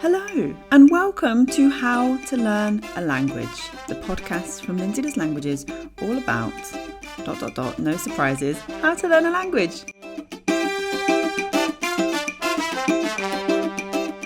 Hello and welcome to How to Learn a Language, the podcast from Lindsay Does Languages, all about, no surprises, how to learn a language.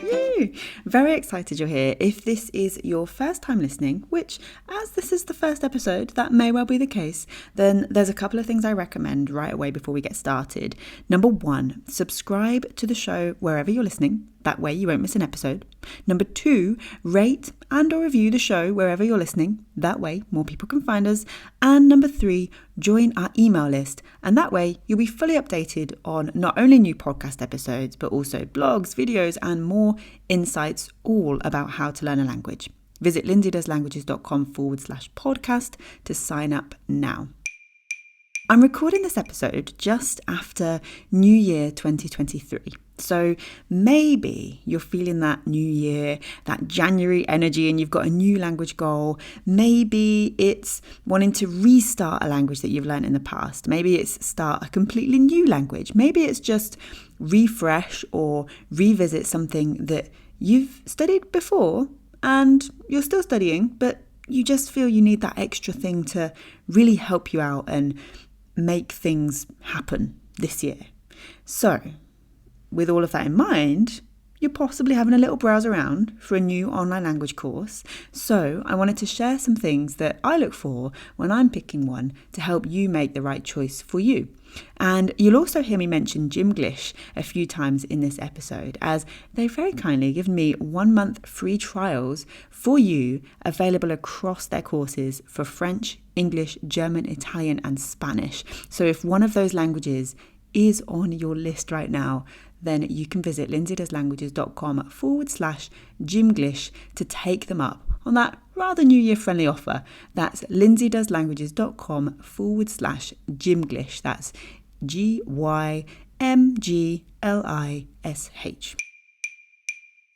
Yay! Very excited you're here. If this is your first time listening, which as this is the first episode, that may well be the case, then there's a couple of things I recommend right away before we get started. Number one, subscribe to the show wherever you're listening. That way you won't miss an episode. Number two, rate and or review the show wherever you're listening. That way more people can find us. And number three, join our email list. And that way you'll be fully updated on not only new podcast episodes, but also blogs, videos, and more insights all about how to learn a language. Visit lindsaydoeslanguages.com/podcast to sign up now. I'm recording this episode just after New Year 2023. So maybe you're feeling that new year, that January energy, and you've got a new language goal. Maybe it's wanting to restart a language that you've learned in the past. Maybe it's start a completely new language. Maybe it's just refresh or revisit something that you've studied before and you're still studying, but you just feel you need that extra thing to really help you out and make things happen this year. So, with all of that in mind, you're possibly having a little browse around for a new online language course. So I wanted to share some things that I look for when I'm picking one to help you make the right choice for you. And you'll also hear me mention Gymglish a few times in this episode, as they very kindly given me 1 month free trials for you available across their courses for French, English, German, Italian, and Spanish. So if one of those languages is on your list right now, then you can visit lindsaydoeslanguages.com/Gymglish to take them up on that rather New Year friendly offer. That's lindsaydoeslanguages.com/Gymglish. That's GYMGLISH.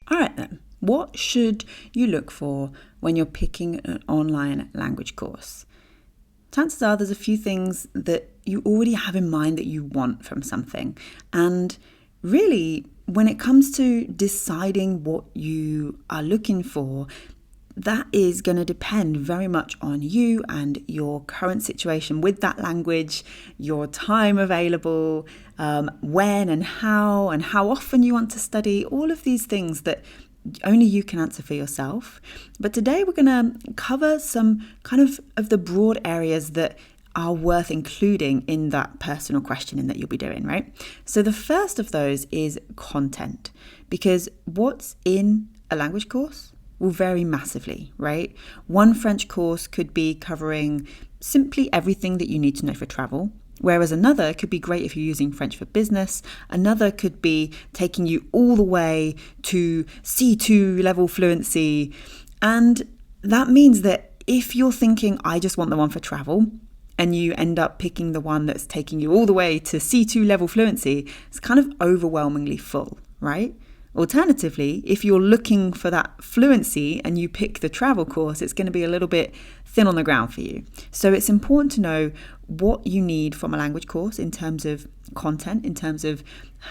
All right then, what should you look for when you're picking an online language course? Chances are there's a few things that you already have in mind that you want from something. And really, when it comes to deciding what you are looking for, that is going to depend very much on you and your current situation with that language, your time available, when and how often you want to study, all of these things that only you can answer for yourself. But today we're going to cover some kind of the broad areas that are worth including in that personal questioning that you'll be doing, right? So the first of those is content, because what's in a language course will vary massively, right? One French course could be covering simply everything that you need to know for travel, whereas another could be great if you're using French for business. Another could be taking you all the way to C2 level fluency. And that means that if you're thinking, I just want the one for travel, and you end up picking the one that's taking you all the way to C2 level fluency, it's kind of overwhelmingly full, right? Alternatively, if you're looking for that fluency and you pick the travel course, it's going to be a little bit thin on the ground for you. So it's important to know what you need from a language course in terms of content, in terms of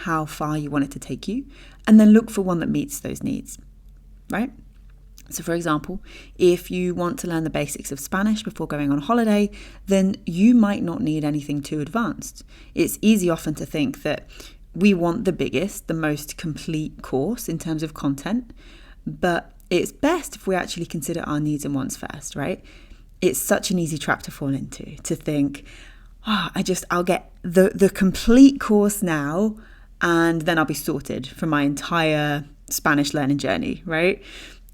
how far you want it to take you, and then look for one that meets those needs, right? So for example, if you want to learn the basics of Spanish before going on holiday, then you might not need anything too advanced. It's easy often to think that we want the biggest, the most complete course in terms of content, but it's best if we actually consider our needs and wants first, right? It's such an easy trap to fall into, to think, I'll get the complete course now, and then I'll be sorted for my entire Spanish learning journey, right?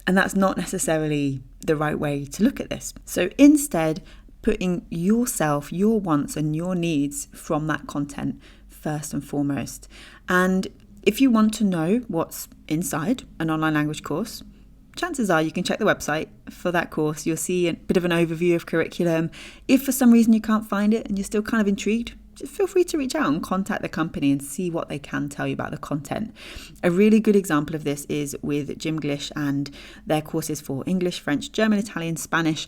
And that's not necessarily the right way to look at this. So instead, putting yourself, your wants and your needs from that content first and foremost. And if you want to know what's inside an online language course, chances are you can check the website for that course. You'll see a bit of an overview of curriculum. If for some reason you can't find it and you're still kind of intrigued, just feel free to reach out and contact the company and see what they can tell you about the content. A really good example of this is with Gymglish and their courses for English, French, German, Italian, Spanish.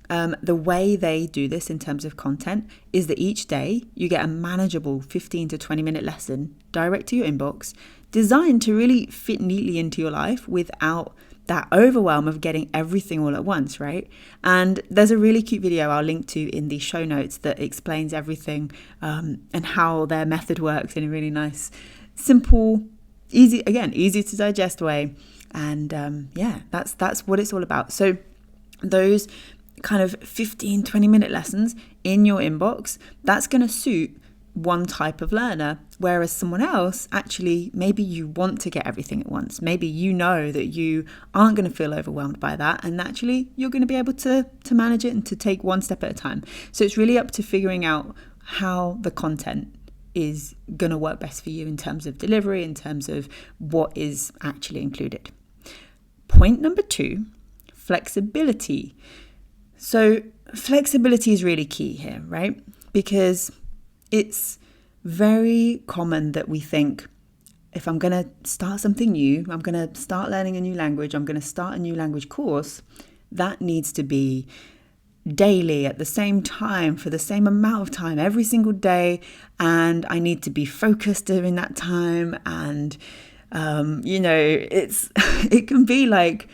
The way they do this in terms of content is that each day you get a manageable 15 to 20 minute lesson direct to your inbox designed to really fit neatly into your life without that overwhelm of getting everything all at once, right? And there's a really cute video I'll link to in the show notes that explains everything and how their method works in a really nice, simple, easy to digest way. And that's what it's all about. So those kind of 15-20 minute lessons in your inbox, that's going to suit one type of learner, whereas someone else, actually, maybe you want to get everything at once. Maybe you know that you aren't going to feel overwhelmed by that, and naturally you're going to be able to manage it and to take one step at a time. So it's really up to figuring out how the content is going to work best for you in terms of delivery, in terms of what is actually included. Point number 2, flexibility. So flexibility is really key here, right? Because it's very common that we think, if I'm going to start something new, I'm going to start learning a new language, I'm going to start a new language course, that needs to be daily at the same time for the same amount of time every single day, and I need to be focused during that time. And it can be like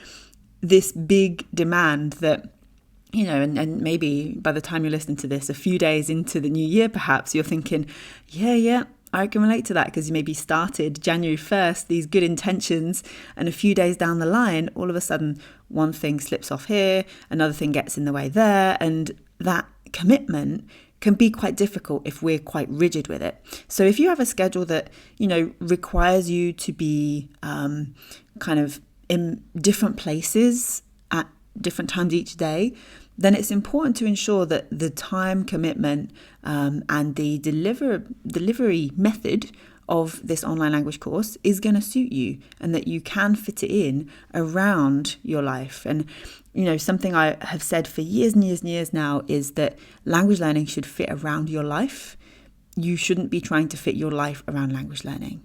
this big demand that, and maybe by the time you're listening to this, a few days into the new year, perhaps you're thinking, yeah, I can relate to that, because you maybe started January 1st, these good intentions, and a few days down the line, all of a sudden, one thing slips off here, another thing gets in the way there, and that commitment can be quite difficult if we're quite rigid with it. So if you have a schedule that, requires you to be kind of in different places at different times each day, then it's important to ensure that the time commitment and the delivery method of this online language course is going to suit you, and that you can fit it in around your life. And something I have said for years and years and years now is that language learning should fit around your life. You shouldn't be trying to fit your life around language learning.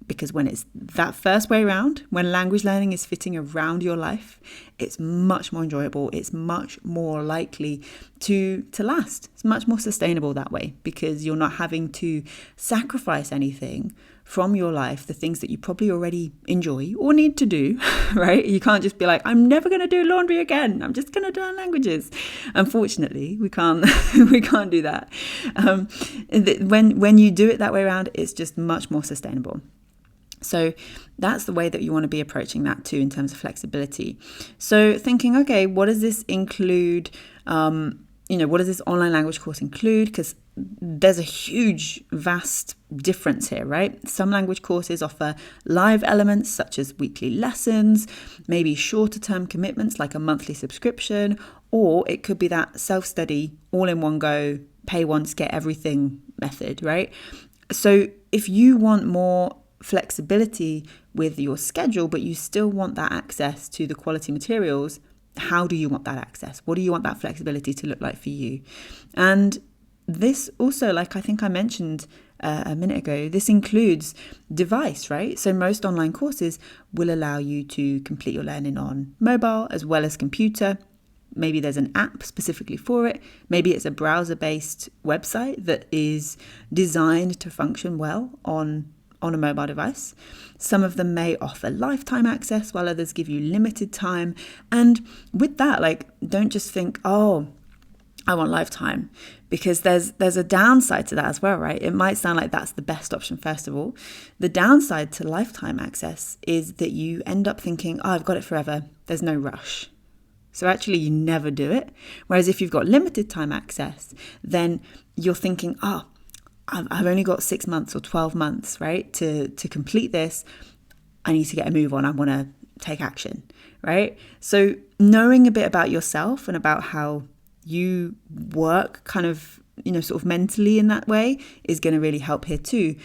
Because when it's that first way around, when language learning is fitting around your life, it's much more enjoyable. It's much more likely to last. It's much more sustainable that way, because you're not having to sacrifice anything from your life, the things that you probably already enjoy or need to do, right? You can't just be like, I'm never going to do laundry again. I'm just going to learn languages. Unfortunately, we can't do that. When you do it that way around, it's just much more sustainable. So that's the way that you want to be approaching that too, in terms of flexibility. So thinking, okay, what does this include? What does this online language course include? Because there's a huge, vast difference here, right? Some language courses offer live elements such as weekly lessons, maybe shorter term commitments like a monthly subscription, or it could be that self-study, all in one go, pay once, get everything method, right? So if you want more flexibility with your schedule, but you still want that access to the quality materials, how do you want that access? What do you want that flexibility to look like for you? And this also, like I think I mentioned a minute ago, this includes device, right? So most online courses will allow you to complete your learning on mobile as well as computer. Maybe there's an app specifically for it. Maybe it's a browser-based website that is designed to function well on a mobile device. Some of them may offer lifetime access, while others give you limited time. And with that, don't just think, oh, I want lifetime, because there's a downside to that as well, right? It might sound like that's the best option first of all. The downside to lifetime access is that you end up thinking, oh, I've got it forever. There's no rush. So actually you never do it. Whereas if you've got limited time access, then you're thinking, I've only got 6 months or 12 months, right, to complete this. I need to get a move on. I want to take action, right? So knowing a bit about yourself and about how you work kind of, sort of mentally in that way is going to really help here too.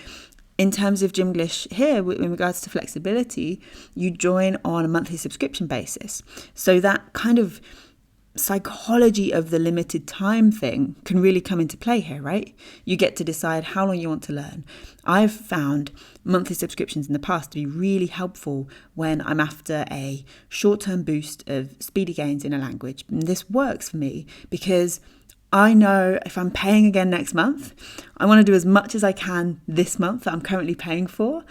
In terms of Gymglish here, in regards to flexibility, you join on a monthly subscription basis. So that kind of psychology of the limited time thing can really come into play here, right? You get to decide how long you want to learn. I've found monthly subscriptions in the past to be really helpful when I'm after a short-term boost of speedy gains in a language. And this works for me because I know if I'm paying again next month, I want to do as much as I can this month that I'm currently paying for,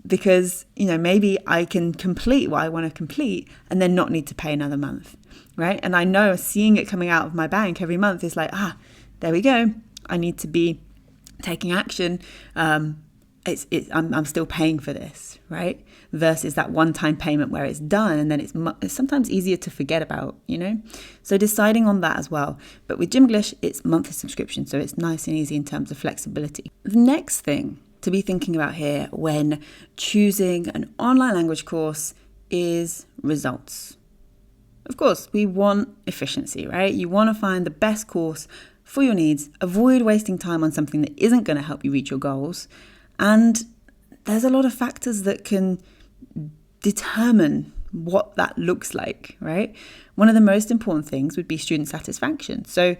because, maybe I can complete what I want to complete and then not need to pay another month, right? And I know seeing it coming out of my bank every month is like, there we go. I need to be taking action. I'm still paying for this, right? Versus that one-time payment where it's done and then it's sometimes easier to forget about, So deciding on that as well. But with Gymglish, it's monthly subscription, so it's nice and easy in terms of flexibility. The next thing to be thinking about here when choosing an online language course is results. Of course, we want efficiency, right? You want to find the best course for your needs, avoid wasting time on something that isn't going to help you reach your goals. And there's a lot of factors that can determine what that looks like, right? One of the most important things would be student satisfaction. So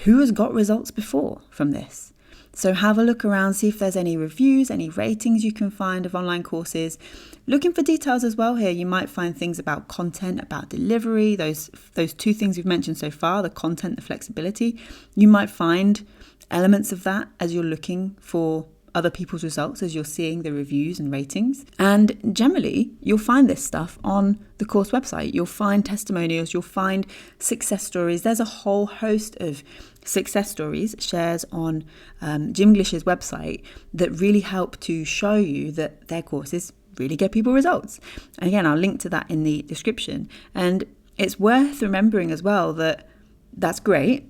who has got results before from this? So have a look around, see if there's any reviews, any ratings you can find of online courses. Looking for details as well here. You might find things about content, about delivery, those two things we've mentioned so far, the content, the flexibility. You might find elements of that as you're looking for other people's results, as you're seeing the reviews and ratings. And generally, you'll find this stuff on the course website. You'll find testimonials, you'll find success stories. There's a whole host of success stories, shares on Gymglish's website that really help to show you that their courses really get people results. And again, I'll link to that in the description. And it's worth remembering as well that that's great,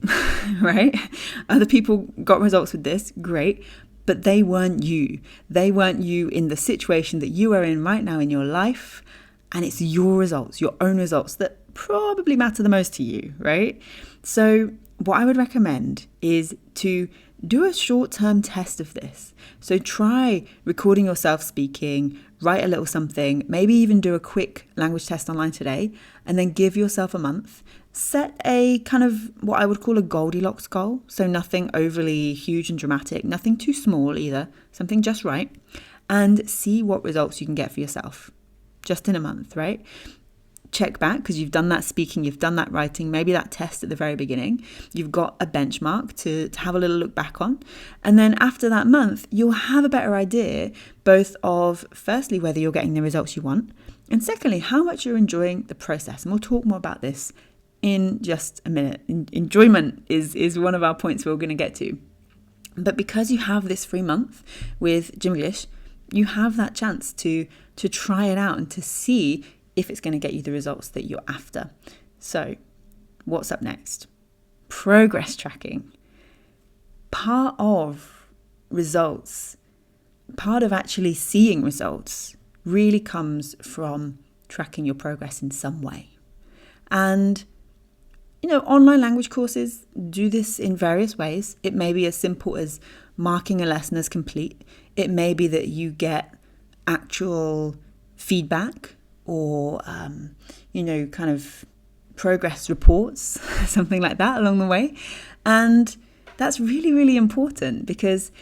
right? Other people got results with this, great. But they weren't you. They weren't you in the situation that you are in right now in your life. And it's your results, your own results that probably matter the most to you, right? So what I would recommend is to do a short-term test of this. So try recording yourself speaking, write a little something, maybe even do a quick language test online today, and then give yourself a month. Set a kind of what I would call a Goldilocks goal. So nothing overly huge and dramatic, nothing too small either, something just right. And see what results you can get for yourself just in a month, right? Check back because you've done that speaking, you've done that writing, maybe that test at the very beginning. You've got a benchmark to have a little look back on. And then after that month, you'll have a better idea both of, firstly, whether you're getting the results you want, and secondly, how much you're enjoying the process. And we'll talk more about this in just a minute. Enjoyment is one of our points we're going to get to. But because you have this free month with Gymglish, you have that chance to try it out and to see if it's going to get you the results that you're after. So what's up next? Progress tracking. Part of results, part of actually seeing results really comes from tracking your progress in some way. And online language courses do this in various ways. It may be as simple as marking a lesson as complete. It may be that you get actual feedback or, kind of progress reports, something like that along the way. And that's really, really important because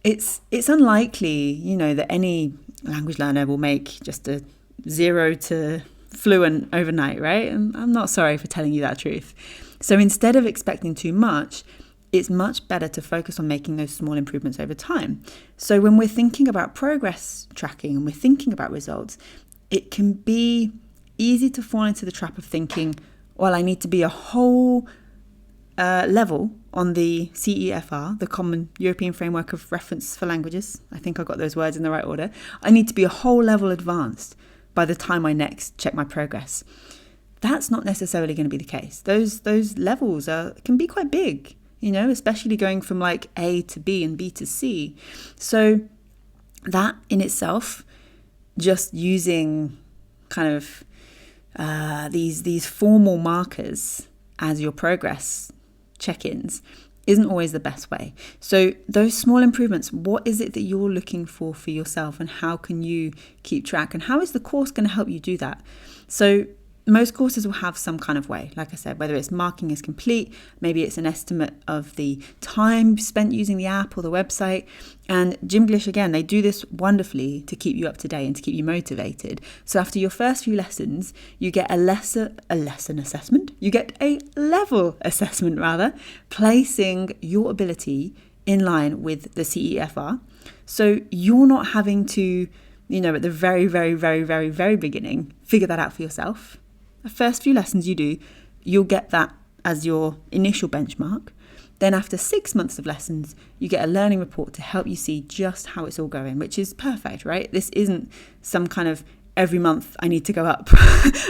it's unlikely, that any language learner will make just a 0 to fluent overnight, right? And I'm not sorry for telling you that truth. So instead of expecting too much, it's much better to focus on making those small improvements over time. So when we're thinking about progress tracking and we're thinking about results, it can be easy to fall into the trap of thinking, well, I need to be a whole level on the CEFR, the Common European Framework of Reference for Languages. I think I got those words in the right order. I need to be a whole level advanced by the time I next check my progress. That's not necessarily going to be the case. Those levels can be quite big, especially going from like A to B and B to C. So that in itself, just using kind of these formal markers as your progress check-ins isn't always the best way. So those small improvements, what is it that you're looking for yourself, and how can you keep track, and how is the course going to help you do that? So most courses will have some kind of way, like I said, whether it's marking as complete, maybe it's an estimate of the time spent using the app or the website. And Gymglish, again, they do this wonderfully to keep you up to date and to keep you motivated. So after your first few lessons, you get a lesson assessment. You get a level assessment, rather, placing your ability in line with the CEFR. So you're not having to at the very, very, very, very, very beginning, figure that out for yourself. The first few lessons you do, you'll get that as your initial benchmark. Then after 6 months of lessons, you get a learning report to help you see just how it's all going, which is perfect, right? This isn't some kind of every month I need to go up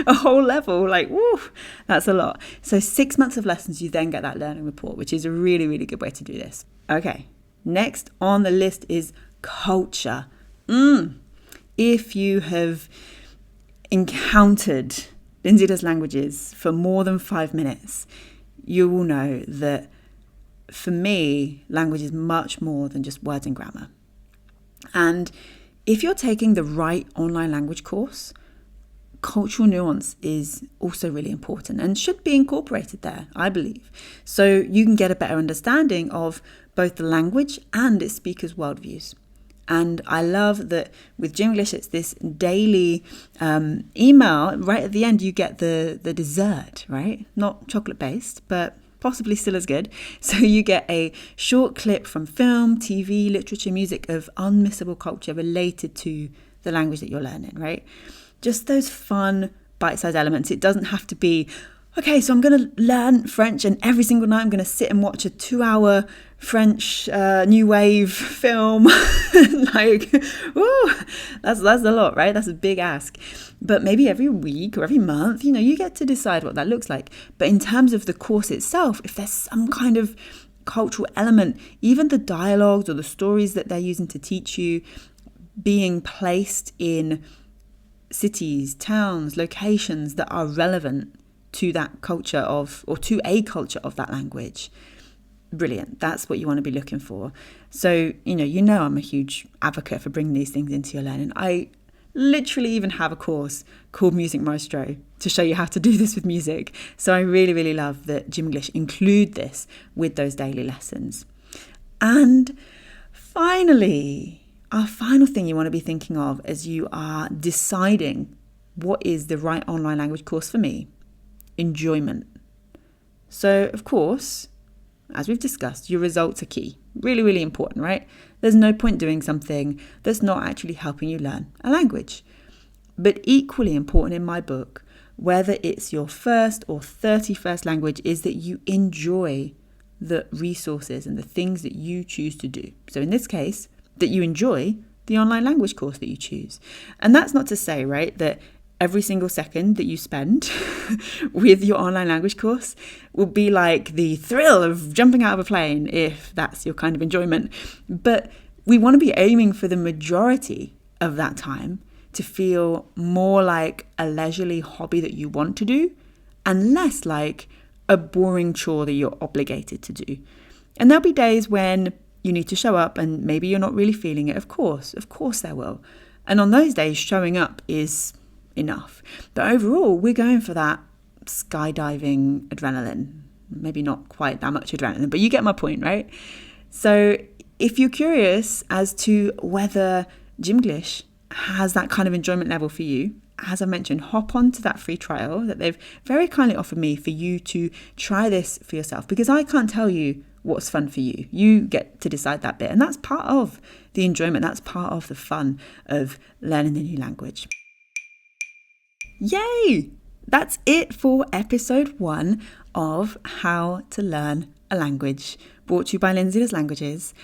a whole level. Like, woo, that's a lot. So 6 months of lessons, you then get that learning report, which is a really, really good way to do this. Okay, next on the list is culture. If you have encountered Lindsay Does Languages for more than 5 minutes, you will know that for me, language is much more than just words and grammar. And if you're taking the right online language course, cultural nuance is also really important and should be incorporated there, I believe. So you can get a better understanding of both the language and its speakers' worldviews. And I love that with Gymglish, it's this daily email. Right at the end, you get the dessert, right? Not chocolate-based, but possibly still as good. So you get a short clip from film, TV, literature, music of unmissable culture related to the language that you're learning, right? Just those fun bite-sized elements. It doesn't have to be, okay, so I'm going to learn French and every single night I'm going to sit and watch a 2-hour French new wave film. Like, ooh, that's a lot, right? That's a big ask. But maybe every week or every month, you get to decide what that looks like. But in terms of the course itself, if there's some kind of cultural element, even the dialogues or the stories that they're using to teach you, being placed in cities, towns, locations that are relevant to that culture or to a culture of that language. Brilliant. That's what you want to be looking for. So, I'm a huge advocate for bringing these things into your learning. I literally even have a course called Music Maestro to show you how to do this with music. So I really, really love that Gymglish include this with those daily lessons. And finally, our final thing you want to be thinking of as you are deciding what is the right online language course for me: enjoyment. So, of course, as we've discussed, your results are key. Really, really important, right? There's no point doing something that's not actually helping you learn a language. But equally important in my book, whether it's your first or 31st language, is that you enjoy the resources and the things that you choose to do. So in this case, that you enjoy the online language course that you choose. And that's not to say, right, that every single second that you spend with your online language course will be like the thrill of jumping out of a plane, if that's your kind of enjoyment. But we want to be aiming for the majority of that time to feel more like a leisurely hobby that you want to do and less like a boring chore that you're obligated to do. And there'll be days when you need to show up and maybe you're not really feeling it. Of course there will. And on those days, showing up is enough. But overall, we're going for that skydiving adrenaline. Maybe not quite that much adrenaline, but you get my point, right? So if you're curious as to whether Gymglish has that kind of enjoyment level for you, as I mentioned, hop on to that free trial that they've very kindly offered me for you to try this for yourself, because I can't tell you what's fun for you. You get to decide that bit. And that's part of the enjoyment. That's part of the fun of learning the new language. Yay! That's it for episode 1 of How to Learn a Language, brought to you by Lindsay Does Languages.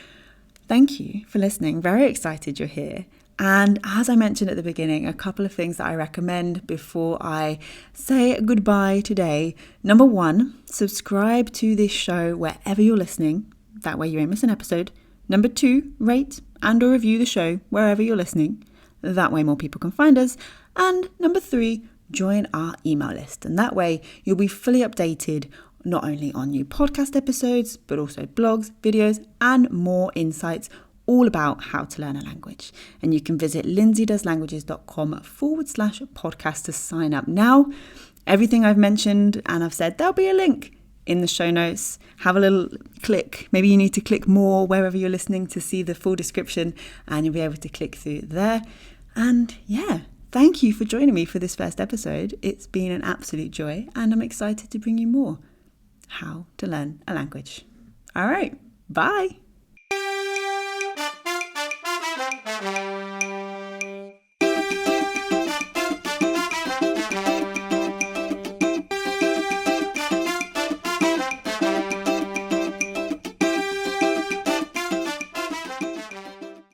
Thank you for listening. Very excited you're here. And as I mentioned at the beginning, a couple of things that I recommend before I say goodbye today. Number 1, subscribe to this show wherever you're listening. That way you won't miss an episode. Number 2, rate and or review the show wherever you're listening. That way more people can find us. And number 3, join our email list. And that way you'll be fully updated not only on new podcast episodes, but also blogs, videos, and more insights all about how to learn a language. And you can visit lindsaydoeslanguages.com/podcast to sign up now. Everything I've mentioned and I've said, there'll be a link in the show notes. Have a little click. Maybe you need to click more wherever you're listening to see the full description, and you'll be able to click through there. And yeah, thank you for joining me for this first episode. It's been an absolute joy, and I'm excited to bring you more how to learn a language. All right, bye.